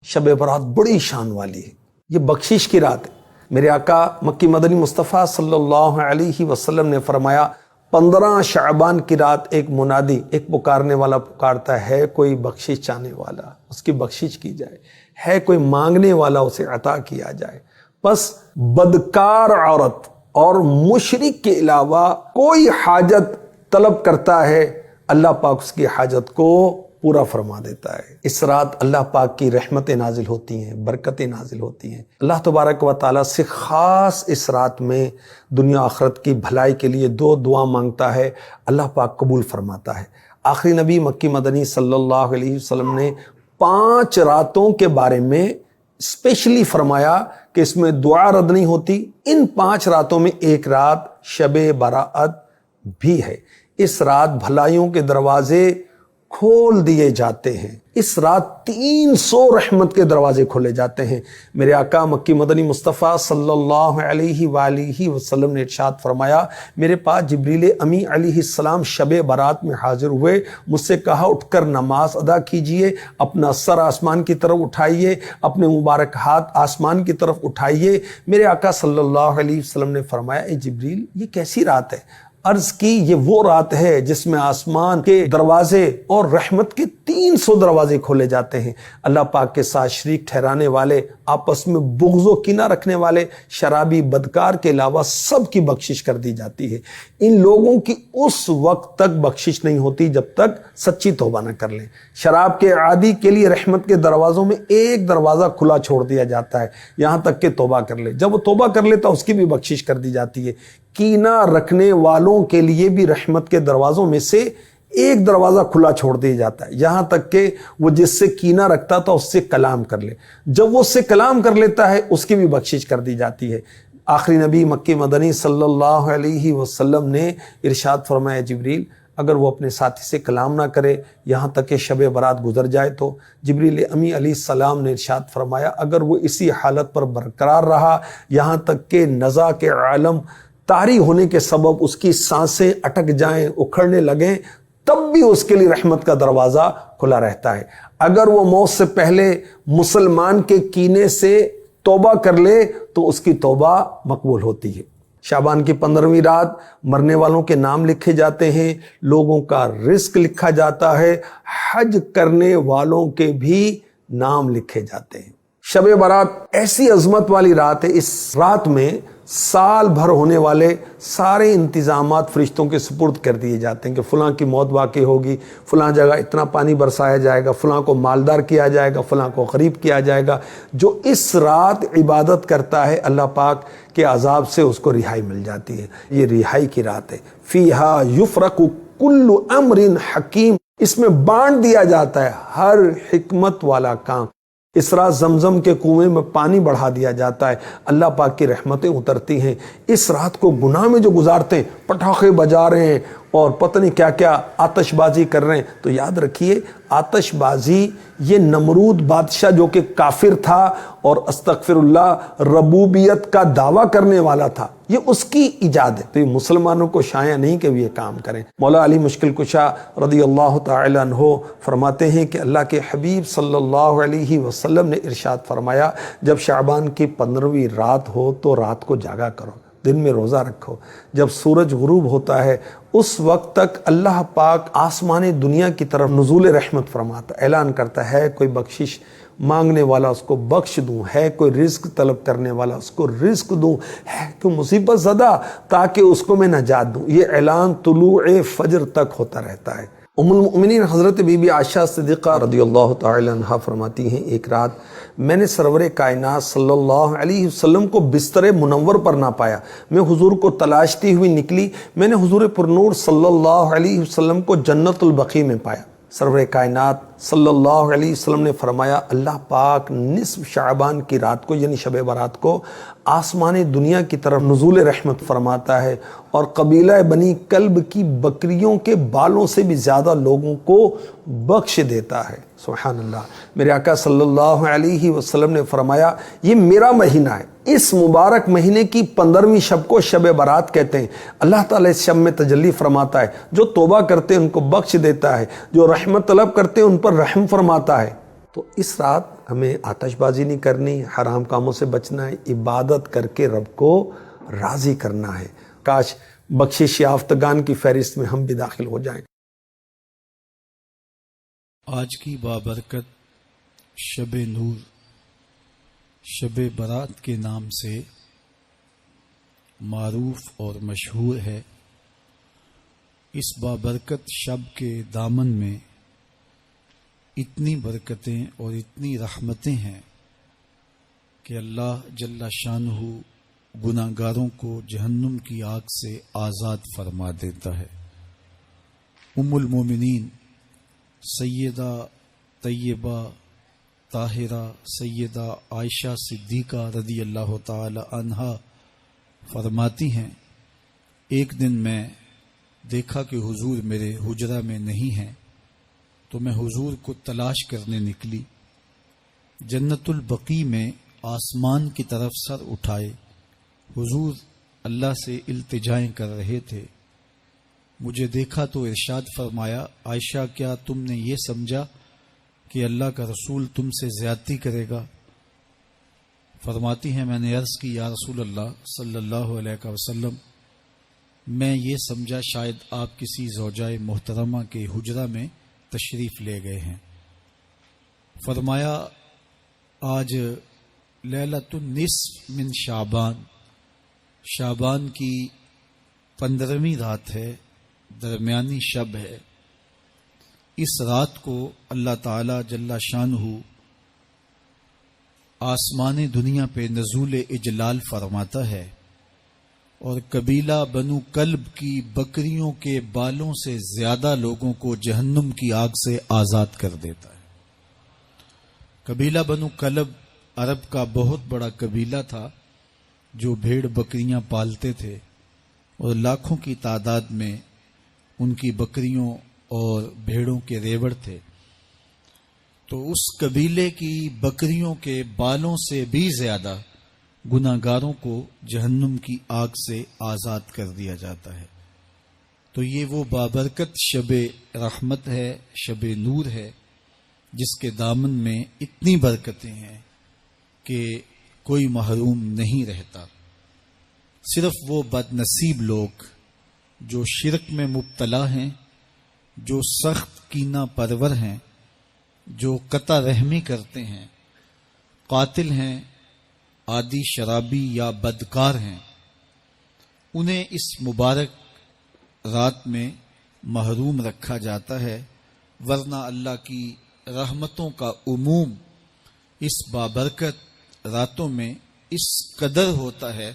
شب برات بڑی شان والی ہے، یہ بخشش کی رات ہے۔ میرے آقا مکی مدنی مصطفیٰ صلی اللہ علیہ وسلم نے فرمایا 15 شعبان کی رات ایک منادی، ایک پکارنے والا پکارتا ہے، کوئی بخشش چاہنے والا اس کی بخشش کی جائے، ہے کوئی مانگنے والا اسے عطا کیا جائے۔ بس بدکار عورت اور مشرک کے علاوہ کوئی حاجت طلب کرتا ہے، اللہ پاک اس کی حاجت کو پورا فرما دیتا ہے۔ اس رات اللہ پاک کی رحمتیں نازل ہوتی ہیں، برکتیں نازل ہوتی ہیں۔ اللہ تبارک و تعالیٰ سے خاص اس رات میں دنیا آخرت کی بھلائی کے لیے 2 دعا مانگتا ہے، اللہ پاک قبول فرماتا ہے۔ آخری نبی مکی مدنی صلی اللہ علیہ وسلم نے 5 راتوں کے بارے میں اسپیشلی فرمایا کہ اس میں دعا رد نہیں ہوتی۔ ان 5 راتوں میں ایک رات شب برات بھی ہے۔ اس رات بھلائیوں کے دروازے کھول دیے جاتے ہیں۔ اس رات 300 رحمت کے دروازے کھولے جاتے ہیں۔ میرے آقا مکی مدنی مصطفیٰ صلی اللہ علیہ وآلہ وسلم نے ارشاد فرمایا، میرے پاس جبریل امی علیہ السلام شب برات میں حاضر ہوئے، مجھ سے کہا اٹھ کر نماز ادا کیجئے، اپنا سر آسمان کی طرف اٹھائیے، اپنے مبارک ہاتھ آسمان کی طرف اٹھائیے۔ میرے آقا صلی اللہ علیہ وسلم نے فرمایا، اے جبریل یہ کیسی رات ہے؟ عرض کی یہ وہ رات ہے جس میں آسمان کے دروازے اور رحمت کے 300 دروازے کھولے جاتے ہیں۔ اللہ پاک کے ساتھ شریک ٹھہرانے والے، آپس میں بغض و کینہ رکھنے والے، شرابی بدکار کے علاوہ سب کی بخشش کر دی جاتی ہے۔ ان لوگوں کی اس وقت تک بخشش نہیں ہوتی جب تک سچی توبہ نہ کر لیں۔ شراب کے عادی کے لیے رحمت کے دروازوں میں ایک دروازہ کھلا چھوڑ دیا جاتا ہے، یہاں تک کہ توبہ کر لے۔ جب وہ توبہ کر لیتا اس کی بھی بخشش کر دی جاتی ہے۔ کینہ رکھنے والوں کے لیے بھی رحمت کے دروازوں میں سے ایک دروازہ کھلا چھوڑ دیا جاتا ہے، یہاں تک کہ وہ جس سے کینہ رکھتا تھا اس سے کلام کر لے۔ جب وہ اس سے کلام کر لیتا ہے اس کی بھی بخشش کر دی جاتی ہے۔ آخری نبی مکی مدنی صلی اللہ علیہ وسلم نے ارشاد فرمایا، جبریل اگر وہ اپنے ساتھی سے کلام نہ کرے یہاں تک کہ شب برات گزر جائے تو جبریل امی علیہ السلام نے ارشاد فرمایا، اگر وہ اسی حالت پر برقرار رہا یہاں تک کہ نزا کے عالم طاری ہونے کے سبب اس کی سانسیں اٹک جائیں، اکھڑنے لگیں، تب بھی اس کے لیے رحمت کا دروازہ کھلا رہتا ہے۔ اگر وہ موت سے پہلے مسلمان کے کینے سے توبہ کر لے تو اس کی توبہ مقبول ہوتی ہے۔ شعبان کی 15ویں رات مرنے والوں کے نام لکھے جاتے ہیں، لوگوں کا رزق لکھا جاتا ہے، حج کرنے والوں کے بھی نام لکھے جاتے ہیں۔ شب برات ایسی عظمت والی رات ہے، اس رات میں سال بھر ہونے والے سارے انتظامات فرشتوں کے سپرد کر دیے جاتے ہیں کہ فلاں کی موت واقع ہوگی، فلاں جگہ اتنا پانی برسایا جائے گا، فلاں کو مالدار کیا جائے گا، فلاں کو غریب کیا جائے گا۔ جو اس رات عبادت کرتا ہے اللہ پاک کے عذاب سے اس کو رہائی مل جاتی ہے۔ یہ رہائی کی رات ہے۔ فیہا یفرق کل امر حکیم، اس میں بانٹ دیا جاتا ہے ہر حکمت والا کام۔ اس رات زمزم کے کنویں میں پانی بڑھا دیا جاتا ہے، اللہ پاک کی رحمتیں اترتی ہیں۔ اس رات کو گناہ میں جو گزارتے ہیں، پٹاخے بجا رہے ہیں اور پتہ نہیں کیا کیا آتش بازی کر رہے ہیں، تو یاد رکھیے آتش بازی یہ نمرود بادشاہ جو کہ کافر تھا اور استغفر اللہ ربوبیت کا دعویٰ کرنے والا تھا، یہ اس کی ایجاد ہے، تو یہ مسلمانوں کو شایع نہیں کہ وہ یہ کام کریں۔ مولا علی مشکل کشا رضی اللہ تعالی عنہ فرماتے ہیں کہ اللہ کے حبیب صلی اللہ علیہ وسلم نے ارشاد فرمایا، جب شعبان کی 15ویں رات ہو تو رات کو جاگا کرو، دن میں روزہ رکھو۔ جب سورج غروب ہوتا ہے اس وقت تک اللہ پاک آسمان دنیا کی طرف نزول رحمت فرماتا، اعلان کرتا ہے کوئی بخشش مانگنے والا اس کو بخش دوں، ہے کوئی رزق طلب کرنے والا اس کو رزق دوں، ہے کوئی مصیبت زدہ تاکہ اس کو میں نجات دوں۔ یہ اعلان طلوع فجر تک ہوتا رہتا ہے۔ ام المؤمنین حضرت بی بی عائشہ صدیقہ رضی اللہ تعالی عنہا فرماتی ہیں، ایک رات میں نے سرور کائنات صلی اللہ علیہ وسلم کو بستر منور پر نہ پایا، میں حضور کو تلاشتی ہوئی نکلی، میں نے حضور پر نور صلی اللہ علیہ وسلم کو جنت البقیع میں پایا۔ سرور کائنات صلی اللہ علیہ وسلم نے فرمایا، اللہ پاک نصف شعبان کی رات کو یعنی شب برات کو آسمان دنیا کی طرف نزول رحمت فرماتا ہے اور قبیلہ بنی کلب کی بکریوں کے بالوں سے بھی زیادہ لوگوں کو بخش دیتا ہے۔ سبحان اللہ۔ میرے آقا صلی اللہ علیہ وسلم نے فرمایا، یہ میرا مہینہ ہے، اس مبارک مہینے کی 15ویں شب کو شب برات کہتے ہیں۔ اللہ تعالیٰ اس شب میں تجلی فرماتا ہے، جو توبہ کرتے ہیں ان کو بخش دیتا ہے، جو رحمت طلب کرتے ہیں ان پر رحم فرماتا ہے۔ تو اس رات ہمیں آتش بازی نہیں کرنی، حرام کاموں سے بچنا ہے، عبادت کر کے رب کو راضی کرنا ہے۔ کاش بخشش یافتگان کی فہرست میں ہم بھی داخل ہو جائیں۔ آج کی بابرکت شب نور، شب برات کے نام سے معروف اور مشہور ہے۔ اس بابرکت شب کے دامن میں اتنی برکتیں اور اتنی رحمتیں ہیں کہ اللہ جل شانہ گناہگاروں کو جہنم کی آگ سے آزاد فرما دیتا ہے۔ ام المومنین سیدہ طیبہ طاہرہ سیدہ عائشہ صدیقہ رضی اللہ تعالی عنہا فرماتی ہیں، ایک دن میں دیکھا کہ حضور میرے حجرہ میں نہیں ہیں، تو میں حضور کو تلاش کرنے نکلی۔ جنت البقیع میں آسمان کی طرف سر اٹھائے حضور اللہ سے التجائیں کر رہے تھے۔ مجھے دیکھا تو ارشاد فرمایا، عائشہ کیا تم نے یہ سمجھا کہ اللہ کا رسول تم سے زیادتی کرے گا؟ فرماتی ہیں میں نے عرض کی، یا رسول اللہ صلی اللہ علیہ وسلم، میں یہ سمجھا شاید آپ کسی زوجائے محترمہ کے حجرہ میں تشریف لے گئے ہیں۔ فرمایا آج لیلۃ النصف من شعبان، شعبان کی 15ویں رات ہے، درمیانی شب ہے۔ اس رات کو اللہ تعالی جل شانہ آسمان دنیا پہ نزول اجلال فرماتا ہے اور قبیلہ بنو کلب کی بکریوں کے بالوں سے زیادہ لوگوں کو جہنم کی آگ سے آزاد کر دیتا ہے۔ قبیلہ بنو کلب عرب کا بہت بڑا قبیلہ تھا جو بھیڑ بکریاں پالتے تھے اور لاکھوں کی تعداد میں ان کی بکریوں اور بھیڑوں کے ریوڑ تھے۔ تو اس قبیلے کی بکریوں کے بالوں سے بھی زیادہ گناہگاروں کو جہنم کی آگ سے آزاد کر دیا جاتا ہے۔ تو یہ وہ بابرکت شب رحمت ہے، شب نور ہے، جس کے دامن میں اتنی برکتیں ہیں کہ کوئی محروم نہیں رہتا۔ صرف وہ بد نصیب لوگ جو شرک میں مبتلا ہیں، جو سخت کینہ پرور ہیں، جو قطع رحمی کرتے ہیں، قاتل ہیں، عادی شرابی یا بدکار ہیں، انہیں اس مبارک رات میں محروم رکھا جاتا ہے، ورنہ اللہ کی رحمتوں کا عموم اس بابرکت راتوں میں اس قدر ہوتا ہے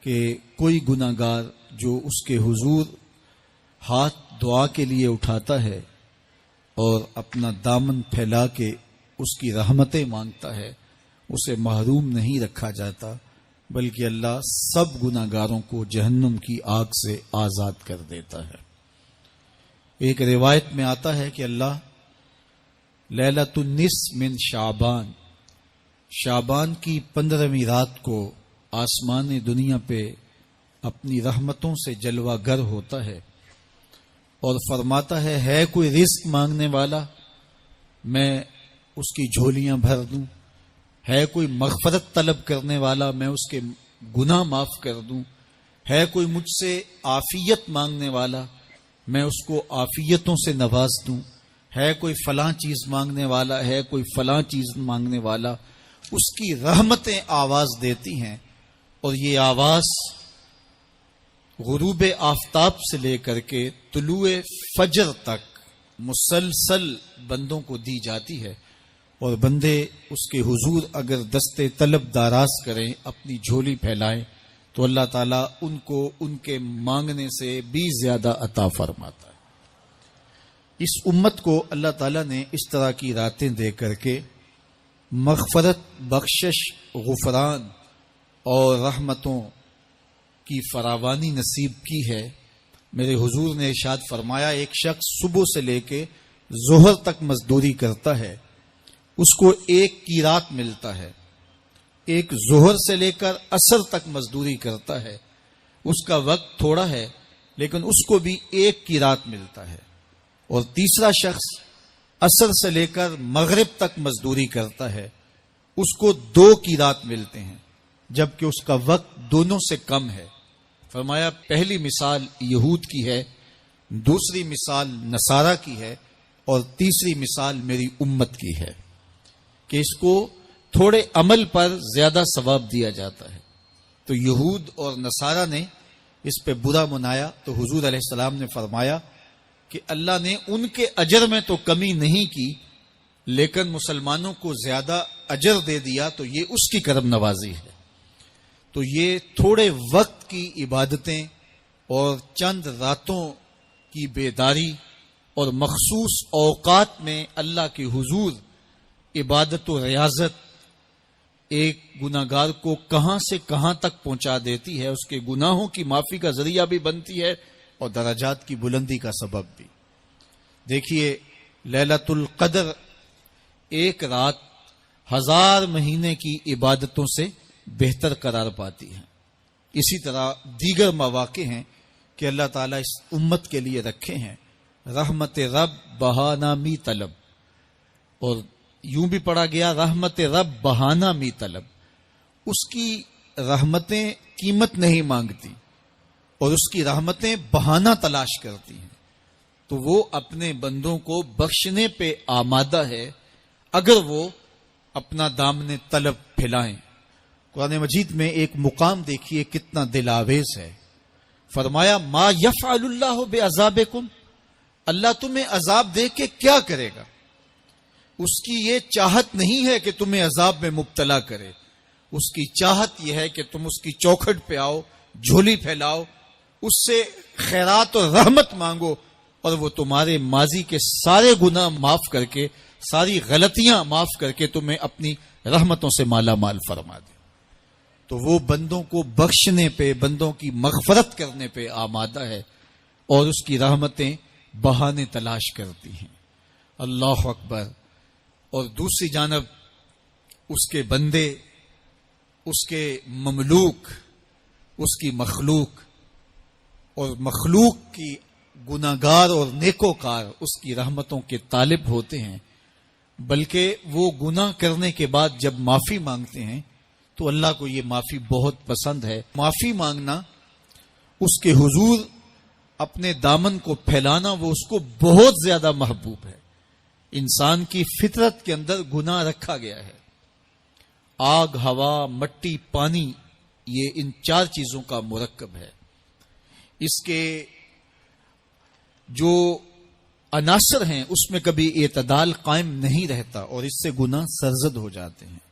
کہ کوئی گناہگار جو اس کے حضور ہاتھ دعا کے لیے اٹھاتا ہے اور اپنا دامن پھیلا کے اس کی رحمتیں مانگتا ہے، اسے محروم نہیں رکھا جاتا، بلکہ اللہ سب گناہگاروں کو جہنم کی آگ سے آزاد کر دیتا ہے۔ ایک روایت میں آتا ہے کہ اللہ لیلۃ النصف من شعبان، شعبان کی 15ویں رات کو آسمان دنیا پہ اپنی رحمتوں سے جلوہ گر ہوتا ہے اور فرماتا ہے کوئی رزق مانگنے والا، میں اس کی جھولیاں بھر دوں، ہے کوئی مغفرت طلب کرنے والا، میں اس کے گناہ معاف کر دوں، ہے کوئی مجھ سے عافیت مانگنے والا، میں اس کو عافیتوں سے نواز دوں، ہے کوئی فلاں چیز مانگنے والا، ہے کوئی فلاں چیز مانگنے والا، اس کی رحمتیں آواز دیتی ہیں، اور یہ آواز غروب آفتاب سے لے کر کے طلوع فجر تک مسلسل بندوں کو دی جاتی ہے، اور بندے اس کے حضور اگر دستے طلب دراز کریں، اپنی جھولی پھیلائیں، تو اللہ تعالیٰ ان کو ان کے مانگنے سے بھی زیادہ عطا فرماتا ہے۔ اس امت کو اللہ تعالیٰ نے اس طرح کی راتیں دے کر کے مغفرت، بخشش، غفران اور رحمتوں کی فراوانی نصیب کی ہے۔ میرے حضور نے ارشاد فرمایا، ایک شخص صبح سے لے کے ظہر تک مزدوری کرتا ہے، اس کو ایک قیرات ملتا ہے۔ ایک ظہر سے لے کر عصر تک مزدوری کرتا ہے، اس کا وقت تھوڑا ہے لیکن اس کو بھی ایک قیرات ملتا ہے۔ اور تیسرا شخص عصر سے لے کر مغرب تک مزدوری کرتا ہے، اس کو 2 کی رات ملتے ہیں، جبکہ اس کا وقت دونوں سے کم ہے۔ فرمایا پہلی مثال یہود کی ہے، دوسری مثال نصارہ کی ہے، اور تیسری مثال میری امت کی ہے کہ اس کو تھوڑے عمل پر زیادہ ثواب دیا جاتا ہے۔ تو یہود اور نصارہ نے اس پہ برا منایا، تو حضور علیہ السلام نے فرمایا کہ اللہ نے ان کے اجر میں تو کمی نہیں کی، لیکن مسلمانوں کو زیادہ اجر دے دیا، تو یہ اس کی کرم نوازی ہے۔ تو یہ تھوڑے وقت کی عبادتیں اور چند راتوں کی بیداری اور مخصوص اوقات میں اللہ کے حضور عبادت و ریاضت ایک گناہگار کو کہاں سے کہاں تک پہنچا دیتی ہے، اس کے گناہوں کی معافی کا ذریعہ بھی بنتی ہے اور درجات کی بلندی کا سبب بھی۔ دیکھیے لیلۃ القدر ایک رات 1000 مہینے کی عبادتوں سے بہتر قرار پاتی ہے۔ اسی طرح دیگر مواقع ہیں کہ اللہ تعالیٰ اس امت کے لیے رکھے ہیں، رحمت رب بہانہ می طلب، اور یوں بھی پڑھا گیا رحمت رب بہانہ می طلب۔ اس کی رحمتیں قیمت نہیں مانگتی اور اس کی رحمتیں بہانہ تلاش کرتی ہیں، تو وہ اپنے بندوں کو بخشنے پہ آمادہ ہے اگر وہ اپنا دامن طلب پھیلائیں۔ قرآن مجید میں ایک مقام دیکھیے کتنا دل آویز ہے، فرمایا ما یفعل اللہ بعذابکم، اللہ تمہیں عذاب دے کے کیا کرے گا؟ اس کی یہ چاہت نہیں ہے کہ تمہیں عذاب میں مبتلا کرے، اس کی چاہت یہ ہے کہ تم اس کی چوکھٹ پہ آؤ، جھولی پھیلاؤ، اس سے خیرات اور رحمت مانگو، اور وہ تمہارے ماضی کے سارے گناہ معاف کر کے، ساری غلطیاں معاف کر کے تمہیں اپنی رحمتوں سے مالا مال فرما دے۔ تو وہ بندوں کو بخشنے پہ، بندوں کی مغفرت کرنے پہ آمادہ ہے اور اس کی رحمتیں بہانے تلاش کرتی ہیں۔ اللہ اکبر۔ اور دوسری جانب اس کے بندے، اس کے مملوک، اس کی مخلوق، اور مخلوق کی گناہگار اور نیکوکار اس کی رحمتوں کے طالب ہوتے ہیں، بلکہ وہ گناہ کرنے کے بعد جب معافی مانگتے ہیں تو اللہ کو یہ معافی بہت پسند ہے۔ معافی مانگنا، اس کے حضور اپنے دامن کو پھیلانا، وہ اس کو بہت زیادہ محبوب ہے۔ انسان کی فطرت کے اندر گناہ رکھا گیا ہے۔ آگ، ہوا، مٹی، پانی، یہ ان 4 چیزوں کا مرکب ہے۔ اس کے جو عناصر ہیں اس میں کبھی اعتدال قائم نہیں رہتا اور اس سے گناہ سرزد ہو جاتے ہیں۔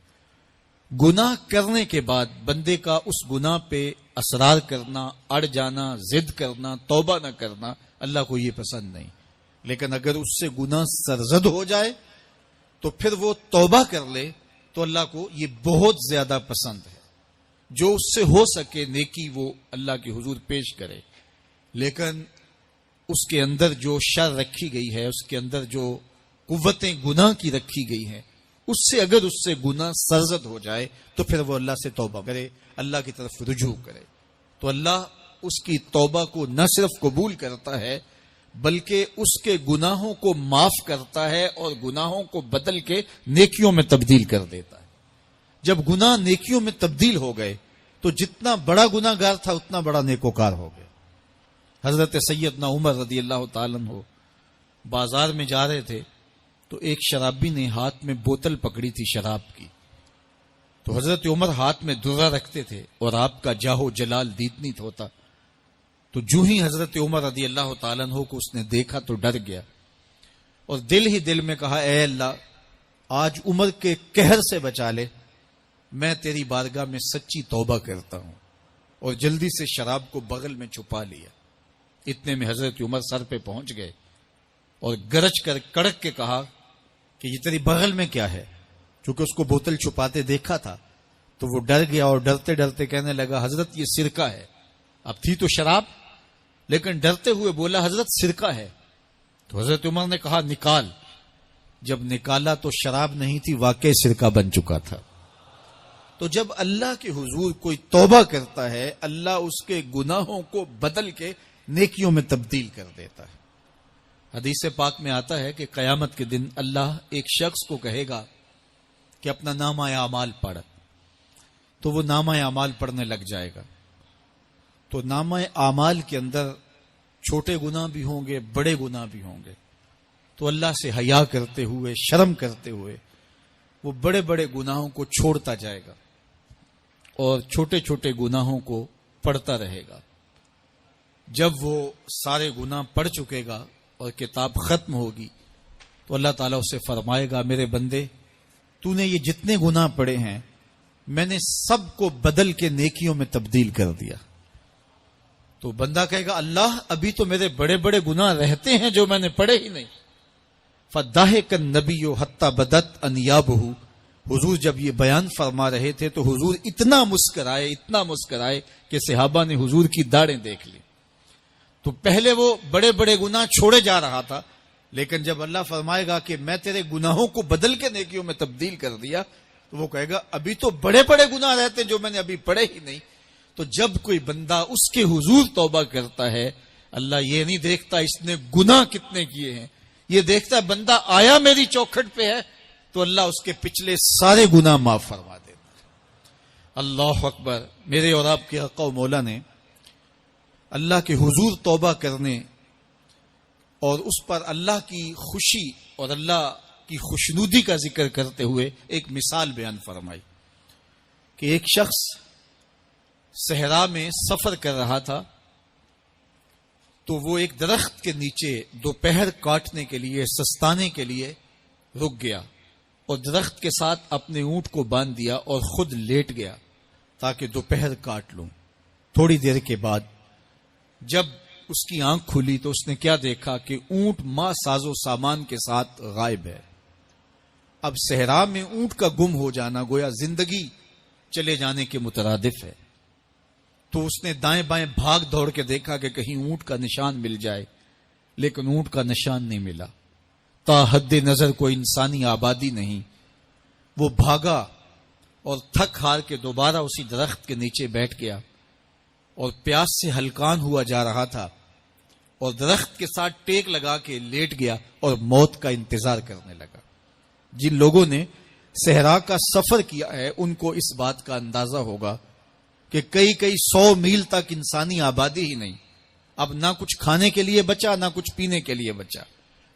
گناہ کرنے کے بعد بندے کا اس گناہ پہ اصرار کرنا، اڑ جانا، ضد کرنا، توبہ نہ کرنا اللہ کو یہ پسند نہیں، لیکن اگر اس سے گناہ سرزد ہو جائے تو پھر وہ توبہ کر لے تو اللہ کو یہ بہت زیادہ پسند ہے۔ جو اس سے ہو سکے نیکی وہ اللہ کے حضور پیش کرے، لیکن اس کے اندر جو شر رکھی گئی ہے، اس کے اندر جو قوتیں گناہ کی رکھی گئی ہیں، اس سے اگر اس سے گناہ سرزد ہو جائے تو پھر وہ اللہ سے توبہ کرے، اللہ کی طرف رجوع کرے، تو اللہ اس کی توبہ کو نہ صرف قبول کرتا ہے بلکہ اس کے گناہوں کو معاف کرتا ہے اور گناہوں کو بدل کے نیکیوں میں تبدیل کر دیتا ہے۔ جب گناہ نیکیوں میں تبدیل ہو گئے تو جتنا بڑا گناہ گار تھا اتنا بڑا نیکوکار ہو گیا۔ حضرت سیدنا عمر رضی اللہ تعالیٰ عنہ بازار میں جا رہے تھے تو ایک شرابی نے ہاتھ میں بوتل پکڑی تھی شراب کی، تو حضرت عمر ہاتھ میں درہ رکھتے تھے اور آپ کا جاہو جلال دیدنیت ہوتا، تو جو ہی حضرت عمر رضی اللہ تعالیٰ عنہ کو اس نے دیکھا تو ڈر گیا اور دل ہی دل میں کہا، اے اللہ آج عمر کے قہر سے بچا لے، میں تیری بارگاہ میں سچی توبہ کرتا ہوں، اور جلدی سے شراب کو بغل میں چھپا لیا۔ اتنے میں حضرت عمر سر پہ پہنچ گئے اور گرج کر کڑک کے کہا کہ یہ تیری بغل میں کیا ہے؟ چونکہ اس کو بوتل چھپاتے دیکھا تھا تو وہ ڈر گیا اور ڈرتے ڈرتے کہنے لگا، حضرت یہ سرکہ ہے۔ اب تھی تو شراب، لیکن ڈرتے ہوئے بولا، حضرت سرکہ ہے۔ تو حضرت عمر نے کہا، نکال۔ جب نکالا تو شراب نہیں تھی، واقعی سرکہ بن چکا تھا۔ تو جب اللہ کے حضور کوئی توبہ کرتا ہے، اللہ اس کے گناہوں کو بدل کے نیکیوں میں تبدیل کر دیتا ہے۔ حدیث پاک میں آتا ہے کہ قیامت کے دن اللہ ایک شخص کو کہے گا کہ اپنا نامہ اعمال پڑھ، تو وہ نامہ اعمال پڑھنے لگ جائے گا. تو نامہ اعمال کے اندر چھوٹے گناہ بھی ہوں گے، بڑے گناہ بھی ہوں گے. تو اللہ سے حیا کرتے ہوئے، شرم کرتے ہوئے وہ بڑے بڑے گناہوں کو چھوڑتا جائے گا اور چھوٹے چھوٹے گناہوں کو پڑھتا رہے گا. جب وہ سارے گناہ پڑھ چکے گا اور کتاب ختم ہوگی تو اللہ تعالیٰ اسے فرمائے گا، میرے بندے تو نے یہ جتنے گناہ پڑے ہیں میں نے سب کو بدل کے نیکیوں میں تبدیل کر دیا. تو بندہ کہے گا، اللہ ابھی تو میرے بڑے بڑے گناہ رہتے ہیں جو میں نے پڑھے ہی نہیں. فَضَحِكَ النَّبِيُّ حَتَّى بَدَتْ أَنْيَابُهُ. حضور جب یہ بیان فرما رہے تھے تو حضور اتنا مسکرائے کہ صحابہ نے حضور کی داڑھیں دیکھ لی. تو پہلے وہ بڑے بڑے گناہ چھوڑے جا رہا تھا، لیکن جب اللہ فرمائے گا کہ میں تیرے گناہوں کو بدل کے نیکیوں میں تبدیل کر دیا، تو وہ کہے گا ابھی تو بڑے بڑے گناہ رہتے ہیں جو میں نے ابھی پڑھے ہی نہیں. تو جب کوئی بندہ اس کے حضور توبہ کرتا ہے، اللہ یہ نہیں دیکھتا اس نے گناہ کتنے کیے ہیں، یہ دیکھتا ہے بندہ آیا میری چوکھٹ پہ ہے تو اللہ اس کے پچھلے سارے گناہ معاف فرما دیتا ہے. اللہ اکبر. میرے اور آپ کے آقا و مولا نے اللہ کے حضور توبہ کرنے اور اس پر اللہ کی خوشی اور اللہ کی خوشنودی کا ذکر کرتے ہوئے ایک مثال بیان فرمائی کہ ایک شخص صحرا میں سفر کر رہا تھا تو وہ ایک درخت کے نیچے دوپہر کاٹنے کے لیے، سستانے کے لیے رک گیا اور درخت کے ساتھ اپنے اونٹ کو باندھ دیا اور خود لیٹ گیا تاکہ دوپہر کاٹ لوں. تھوڑی دیر کے بعد جب اس کی آنکھ کھلی تو اس نے کیا دیکھا کہ اونٹ ماں ساز و سامان کے ساتھ غائب ہے. اب صحرا میں اونٹ کا گم ہو جانا گویا زندگی چلے جانے کے مترادف ہے. تو اس نے دائیں بائیں بھاگ دوڑ کے دیکھا کہ کہیں اونٹ کا نشان مل جائے، لیکن اونٹ کا نشان نہیں ملا. تا حد نظر کوئی انسانی آبادی نہیں. وہ بھاگا اور تھک ہار کے دوبارہ اسی درخت کے نیچے بیٹھ گیا اور پیاس سے ہلکان ہوا جا رہا تھا اور درخت کے ساتھ ٹیک لگا کے لیٹ گیا اور موت کا انتظار کرنے لگا. جن لوگوں نے صحرا کا سفر کیا ہے ان کو اس بات کا اندازہ ہوگا کہ کئی 100 میل تک انسانی آبادی ہی نہیں. اب نہ کچھ کھانے کے لیے بچا، نہ کچھ پینے کے لیے بچا.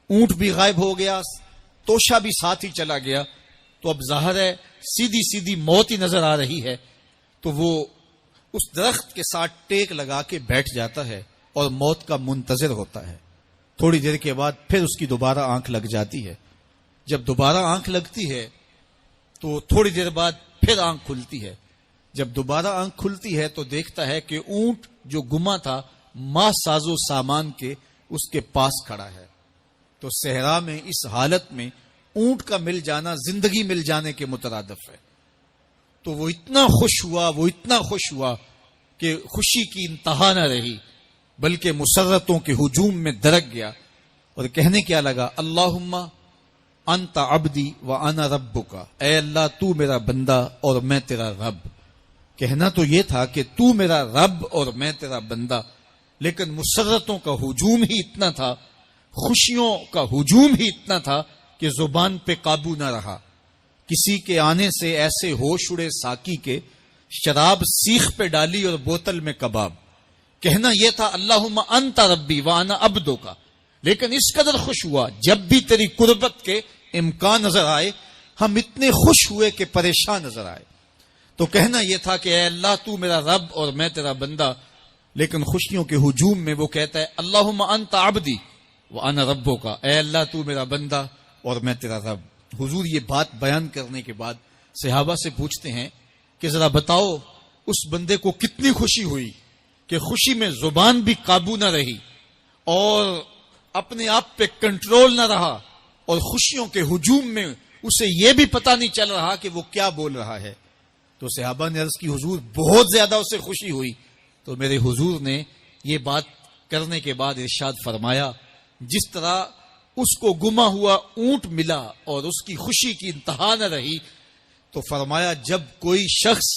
اونٹ بھی غائب ہو گیا، توشا بھی ساتھ ہی چلا گیا. تو اب ظاہر ہے سیدھی موت ہی نظر آ رہی ہے. تو وہ اس درخت کے ساتھ ٹیک لگا کے بیٹھ جاتا ہے اور موت کا منتظر ہوتا ہے. تھوڑی دیر کے بعد پھر اس کی دوبارہ آنکھ لگ جاتی ہے. جب دوبارہ آنکھ لگتی ہے تو تھوڑی دیر بعد پھر آنکھ کھلتی ہے. جب دوبارہ آنکھ کھلتی ہے تو دیکھتا ہے کہ اونٹ جو گما تھا ماں ساز و سامان کے اس کے پاس کھڑا ہے. تو صحرا میں اس حالت میں اونٹ کا مل جانا زندگی مل جانے کے مترادف ہے. تو وہ اتنا خوش ہوا کہ خوشی کی انتہا نہ رہی، بلکہ مسرتوں کے ہجوم میں درک گیا اور کہنے کیا لگا، اللہم انت عبدی وانا ربک. اے اللہ تو میرا بندہ اور میں تیرا رب. کہنا تو یہ تھا کہ تو میرا رب اور میں تیرا بندہ، لیکن مسرتوں کا ہجوم ہی اتنا تھا، خوشیوں کا ہجوم ہی اتنا تھا کہ زبان پہ قابو نہ رہا. کسی کے آنے سے ایسے ہوش اڑے ساکی کے، شراب سیخ پہ ڈالی اور بوتل میں کباب. کہنا یہ تھا اللہم انت ربی وانا عبدک، لیکن اس قدر خوش ہوا جب بھی تیری قربت کے امکان نظر آئے ہم اتنے خوش ہوئے کہ پریشان نظر آئے. تو کہنا یہ تھا کہ اے اللہ تو میرا رب اور میں تیرا بندہ، لیکن خوشیوں کے ہجوم میں وہ کہتا ہے اللہم انت عبدی وانا ربک. اے اللہ تو میرا بندہ اور میں تیرا رب. حضور یہ بات بیان کرنے کے بعد صحابہ سے پوچھتے ہیں کہ ذرا بتاؤ اس بندے کو کتنی خوشی ہوئی کہ خوشی میں زبان بھی قابو نہ رہی اور اپنے آپ پہ کنٹرول نہ رہا اور خوشیوں کے ہجوم میں اسے یہ بھی پتہ نہیں چل رہا کہ وہ کیا بول رہا ہے. تو صحابہ نے عرض کی حضور بہت زیادہ اسے خوشی ہوئی. تو میرے حضور نے یہ بات کرنے کے بعد ارشاد فرمایا، جس طرح اس کو گما ہوا اونٹ ملا اور اس کی خوشی کی انتہا نہ رہی، تو فرمایا جب کوئی شخص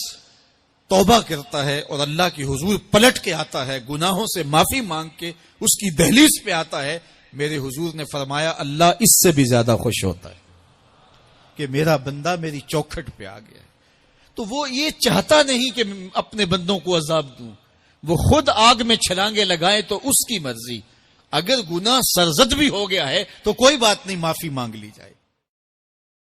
توبہ کرتا ہے اور اللہ کی حضور پلٹ کے آتا ہے، گناہوں سے معافی مانگ کے اس کی دہلیز پہ آتا ہے، میرے حضور نے فرمایا اللہ اس سے بھی زیادہ خوش ہوتا ہے کہ میرا بندہ میری چوکھٹ پہ آ گیا ہے. تو وہ یہ چاہتا نہیں کہ اپنے بندوں کو عذاب دوں، وہ خود آگ میں چھلانگے لگائے تو اس کی مرضی. اگر گناہ سرزد بھی ہو گیا ہے تو کوئی بات نہیں، معافی مانگ لی جائے.